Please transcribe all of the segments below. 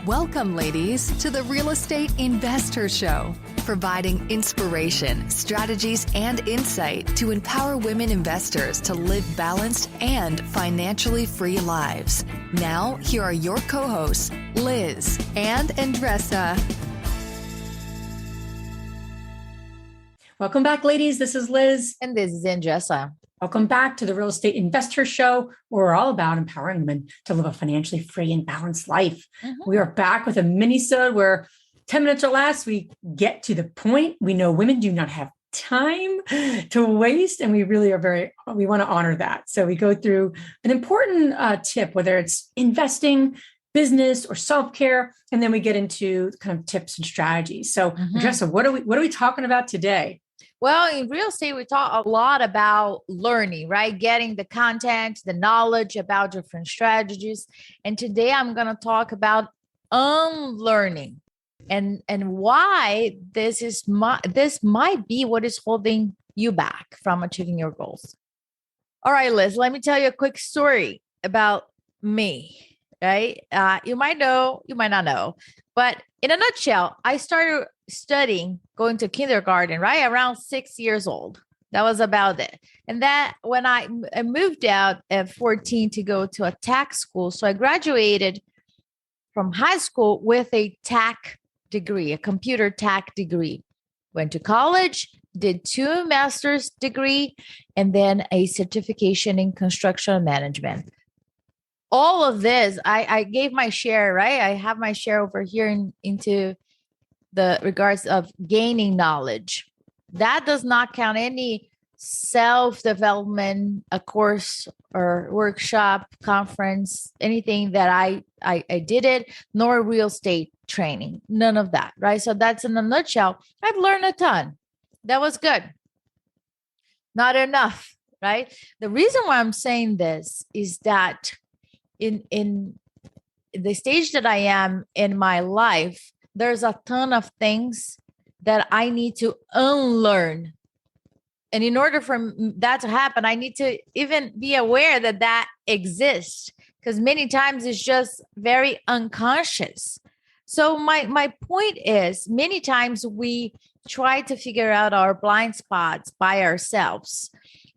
Welcome, ladies, to the Real Estate Investor Show, providing inspiration, strategies, and insight to empower women investors to live balanced and financially free lives. Now, here are your co-hosts, Liz and Andresa. Welcome back, ladies. This is Liz. And this is Andresa. Welcome back to the Real Estate Investor Show, where we're all about empowering women to live a financially free and balanced life. We are back with a minisode where 10 minutes or less, we get to the point. We know women do not have time to waste, and we really are we want to honor that. So we go through an important tip, whether it's investing, business, or self-care, and then we get into kind of tips and strategies. So Andresa, what are we talking about today? Well, in real estate, we talk a lot about learning, right? Getting the content, the knowledge about different strategies. And today I'm going to talk about unlearning and why this might be what is holding you back from achieving your goals. All right, Liz, let me tell you a quick story about me, right? You might know, you might not know, but in a nutshell, I started studying, going to kindergarten, right? Around 6 years old. That was about it. And that when I moved out at 14 to go to a tech school. So I graduated from high school with a tech degree, a computer tech degree. Went to college, did 2 master's degree, and then a certification in construction management. All of this, I gave my share, right? I have my share over here into the regards of gaining knowledge. That does not count any self-development, a course or workshop, conference, anything that I did it, nor real estate training, none of that, right? So that's in a nutshell. I've learned a ton. That was good. Not enough, right? The reason why I'm saying this is that in the stage that I am in my life, there's a ton of things that I need to unlearn. And in order for that to happen, I need to even be aware that exists, because many times it's just very unconscious. So my point is, many times we try to figure out our blind spots by ourselves.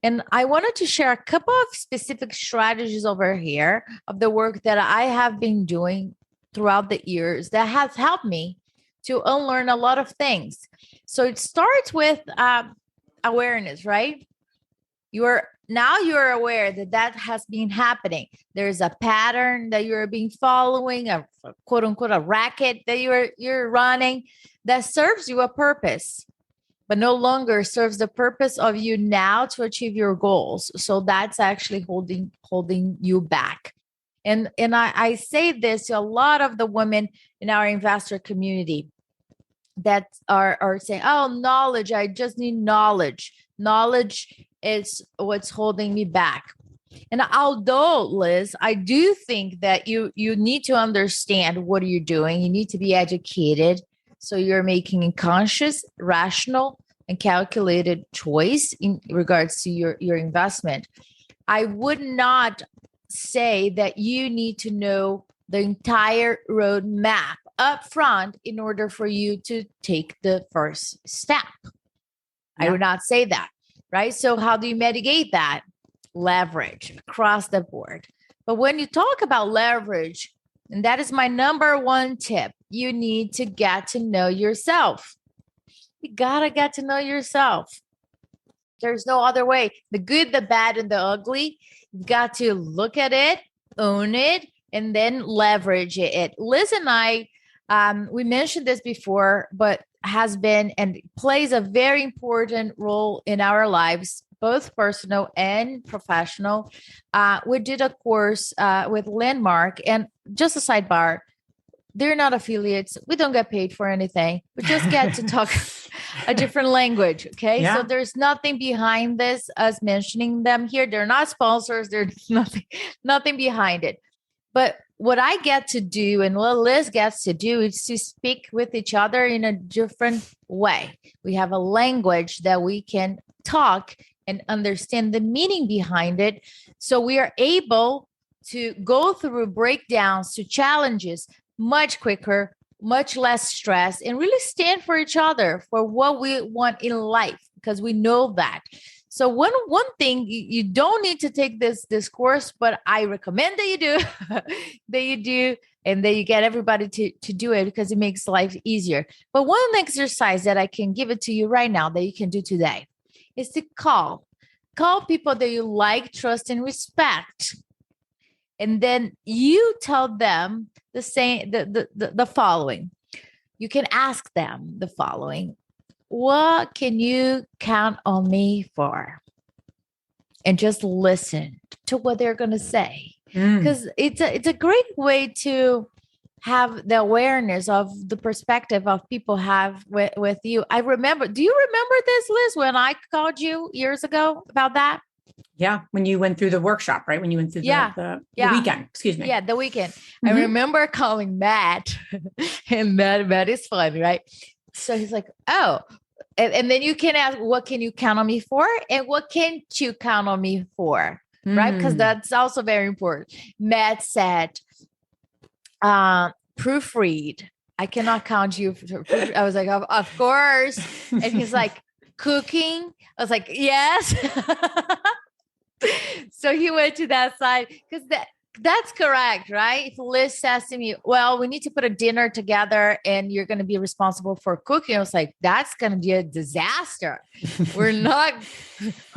And I wanted to share a couple of specific strategies over here of the work that I have been doing throughout the years that has helped me to unlearn a lot of things. So it starts with awareness, right? You're aware that has been happening. There's a pattern that you're being following, a quote unquote a racket that you're running that serves you a purpose, but no longer serves the purpose of you now to achieve your goals. So that's actually holding you back. And I say this to a lot of the women in our investor community that are saying, oh, knowledge, I just need knowledge. Knowledge is what's holding me back. And although, Liz, I do think that you need to understand what you're doing. You need to be educated. So you're making a conscious, rational, and calculated choice in regards to your investment. I would not say that you need to know the entire roadmap up front in order for you to take the first step. Yeah. I would not say that, right? So how do you mitigate that? Leverage across the board. But when you talk about leverage, and that is my number one tip, you need to get to know yourself. You gotta get to know yourself. There's no other way. The good, the bad, and the ugly, you've got to look at it, own it, and then leverage it. Liz and I, we mentioned this before, but has been and plays a very important role in our lives, both personal and professional. We did a course with Landmark, and just a sidebar, they're not affiliates. We don't get paid for anything. We just get to talk a different language. Okay. Yeah. So there's nothing behind this, us mentioning them here. They're not sponsors. There's nothing behind it. But what I get to do and what Liz gets to do is to speak with each other in a different way. We have a language that we can talk and understand the meaning behind it. So we are able to go through breakdowns to challenges much quicker, much less stress, and really stand for each other for what we want in life, because we know that. So one thing, you don't need to take this course, but I recommend that you do, and that you get everybody to do it, because it makes life easier. But one exercise that I can give it to you right now that you can do today is to call people that you like, trust, and respect. And then you tell them the following. You can ask them the following: what can you count on me for? And just listen to what they're going to say. Because it's a great way to have the awareness of the perspective of people have with you. Do you remember this, Liz, when I called you years ago about that? Yeah. When you went through the workshop, right? When you went through the weekend, excuse me. Yeah, the weekend. I remember calling Matt, and Matt is funny, right? So he's like, oh, and then you can ask, what can you count on me for? And what can't you count on me for? Right? Because that's also very important. Matt said, proofread. I cannot count you for proofread. I was like, of course. And he's like, cooking. I was like, yes. So he went to that side, because that's correct, right? If Liz says to me, well, we need to put a dinner together and you're going to be responsible for cooking, I was like, that's going to be a disaster.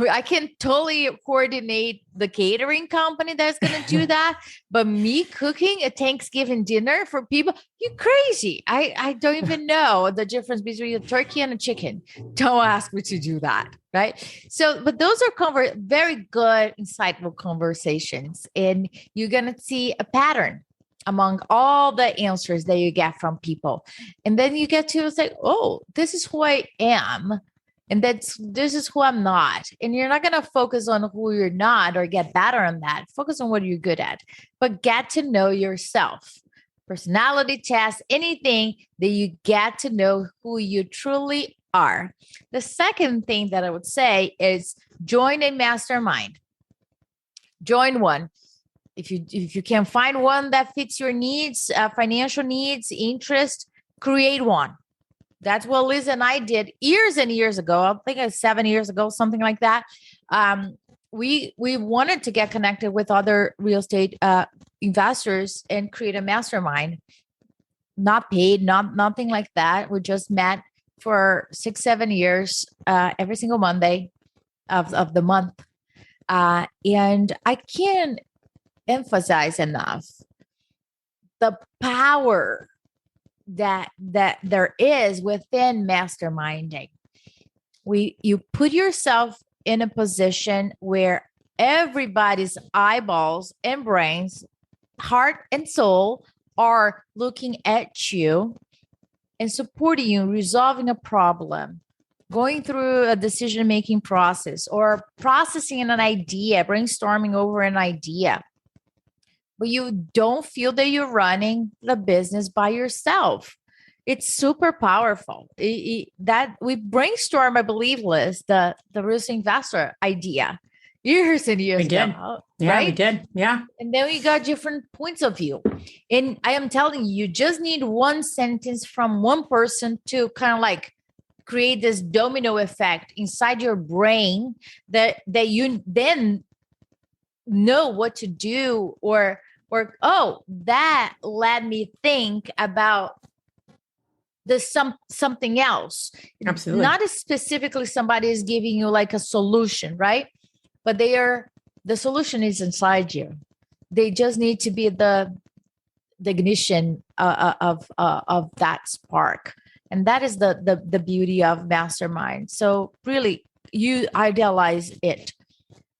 I can totally coordinate the catering company that's going to do that. But me cooking a Thanksgiving dinner for people, you crazy. I don't even know the difference between a turkey and a chicken. Don't ask me to do that. Right. So, but those are very good, insightful conversations. And you're going to see a pattern among all the answers that you get from people. And then you get to say, oh, this is who I am. And this is who I'm not. And you're not going to focus on who you're not or get better on that. Focus on what you're good at, but get to know yourself. Personality test, anything that you get to know who you truly are. The second thing that I would say is join a mastermind. Join one. If you can find one that fits your needs, financial needs, interest, create one. That's what Liz and I did years and years ago. I think it was 7 years ago, something like that. We wanted to get connected with other real estate investors and create a mastermind. Not paid, nothing like that. We just met for 6-7 years, every single Monday of the month. And I can't emphasize enough the power that there is within masterminding. You put yourself in a position where everybody's eyeballs and brains, heart and soul are looking at you and supporting you, resolving a problem, going through a decision-making process, or processing an idea, brainstorming over an idea. But you don't feel that you're running the business by yourself. It's super powerful. That we brainstorm, I believe, Liz, the real estate investor idea years and years ago. Yeah, right? we did. Yeah. And then we got different points of view. And I am telling you, you just need one sentence from one person to kind of like create this domino effect inside your brain that you then know what to do, or oh, that let me think about something else. Absolutely. Not as specifically somebody is giving you like a solution, right? But the solution is inside you. They just need to be the ignition of that spark. And that is the beauty of mastermind. So really, you idealize it.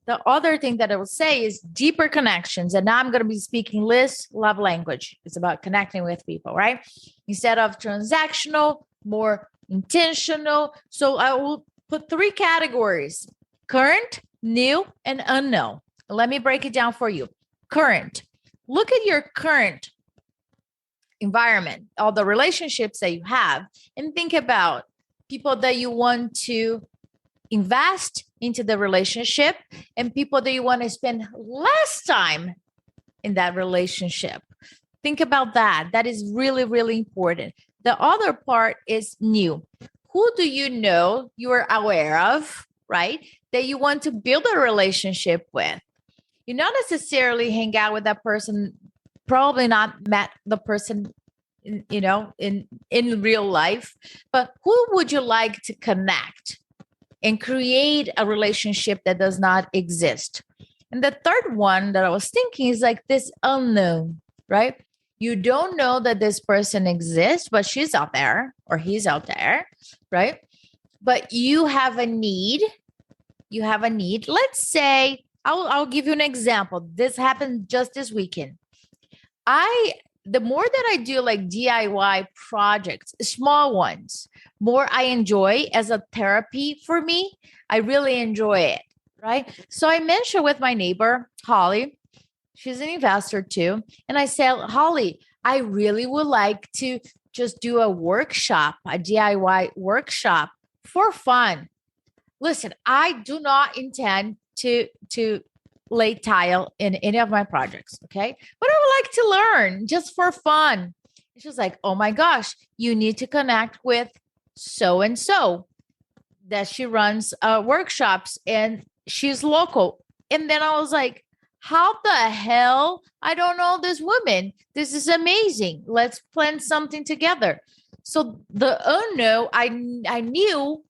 The other thing that I would say is deeper connections. And now I'm going to be speaking Liz love language. It's about connecting with people, right? Instead of transactional, more intentional. So I will put 3 categories: current, new, and unknown. Let me break it down for you. Current. Look at your current environment, all the relationships that you have, and think about people that you want to invest into the relationship and people that you want to spend less time in that relationship. Think about that. That is really, really important. The other part is new. Who do you know you are aware of, right? That you want to build a relationship with. You not necessarily hang out with that person, probably not met the person, in real life, but who would you like to connect and create a relationship that does not exist? And the third one that I was thinking is like this unknown, right? You don't know that this person exists, but she's out there or he's out there, right? But you have a need. You have a need. Let's say, I'll give you an example. This happened just this weekend. The more that I do like DIY projects, small ones, more I enjoy as a therapy for me. I really enjoy it, right? So I mentioned with my neighbor, Holly, she's an investor too. And I said, Holly, I really would like to just do a workshop, a DIY workshop for fun. Listen, I do not intend to lay tile in any of my projects, okay? But I would like to learn just for fun. And she was like, oh my gosh, you need to connect with so-and-so that she runs workshops and she's local. And then I was like, how the hell? I don't know this woman. This is amazing. Let's plan something together. So the unknown, I knew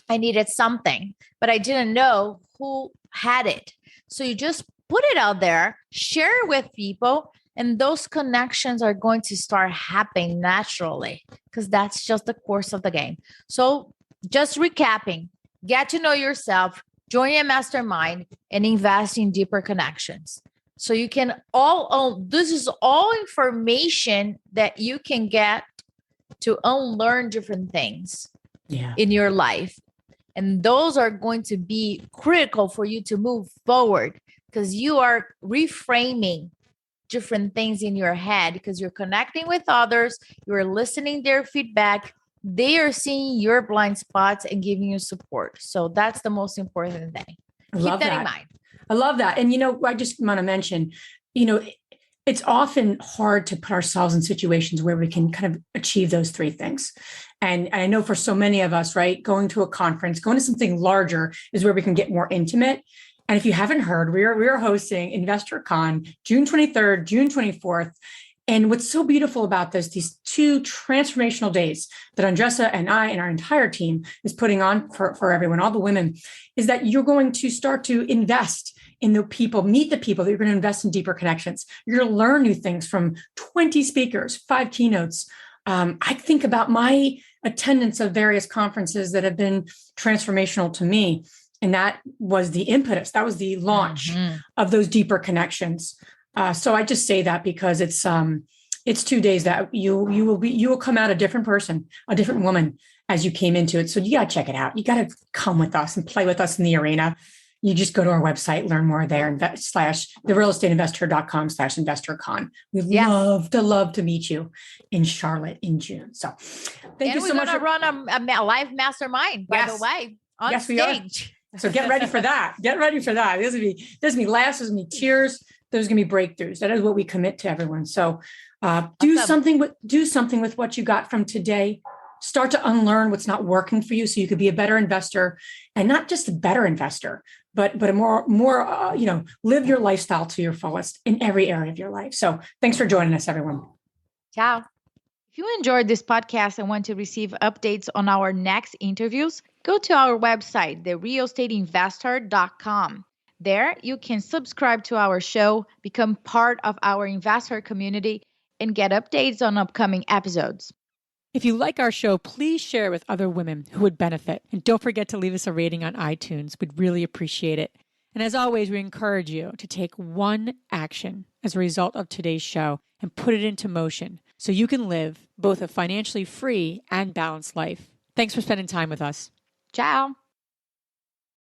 I needed something, but I didn't know who had it. So you just put it out there, share it with people, and those connections are going to start happening naturally because that's just the course of the game. So just recapping, get to know yourself, join a mastermind, and invest in deeper connections. So you can this is all information that you can get to unlearn different things in your life. And those are going to be critical for you to move forward because you are reframing different things in your head because you're connecting with others, you're listening their feedback, they are seeing your blind spots and giving you support. So that's the most important thing. Keep that in mind. I love that. And, I just want to mention, it's often hard to put ourselves in situations where we can kind of achieve those three things. And I know for so many of us, right, going to a conference, going to something larger is where we can get more intimate. And if you haven't heard, we are hosting InvestorCon June 23rd, June 24th. And what's so beautiful about these two transformational days that Andresa and I and our entire team is putting on for everyone, all the women, is that you're going to start to invest in the people, meet the people that you're going to invest in deeper connections. You're going to learn new things from 20 speakers, 5 keynotes. I think about my attendance of various conferences that have been transformational to me. And that was the impetus. That was the launch of those deeper connections. So I just say that because it's 2 days that you will come out a different person, a different woman as you came into it. So you got to check it out. You got to come with us and play with us in the arena. You just go to our website, learn more there, /therealestateinvestor.com/InvestorCon. We'd love to meet you in Charlotte in June. So thank you so much. We're going to run a live mastermind, by the way, on stage. So get ready for that. Get ready for that. There's gonna be laughs, there's gonna be tears, there's gonna be breakthroughs. That is what we commit to everyone. So do something with what you got from today. Start to unlearn what's not working for you so you could be a better investor, and not just a better investor, but a more live your lifestyle to your fullest in every area of your life. So thanks for joining us, everyone. Ciao. If you enjoyed this podcast and want to receive updates on our next interviews, go to our website, therealestateinvestor.com. There, you can subscribe to our show, become part of our investor community, and get updates on upcoming episodes. If you like our show, please share it with other women who would benefit. And don't forget to leave us a rating on iTunes. We'd really appreciate it. And as always, we encourage you to take one action as a result of today's show and put it into motion so you can live both a financially free and balanced life. Thanks for spending time with us. Ciao.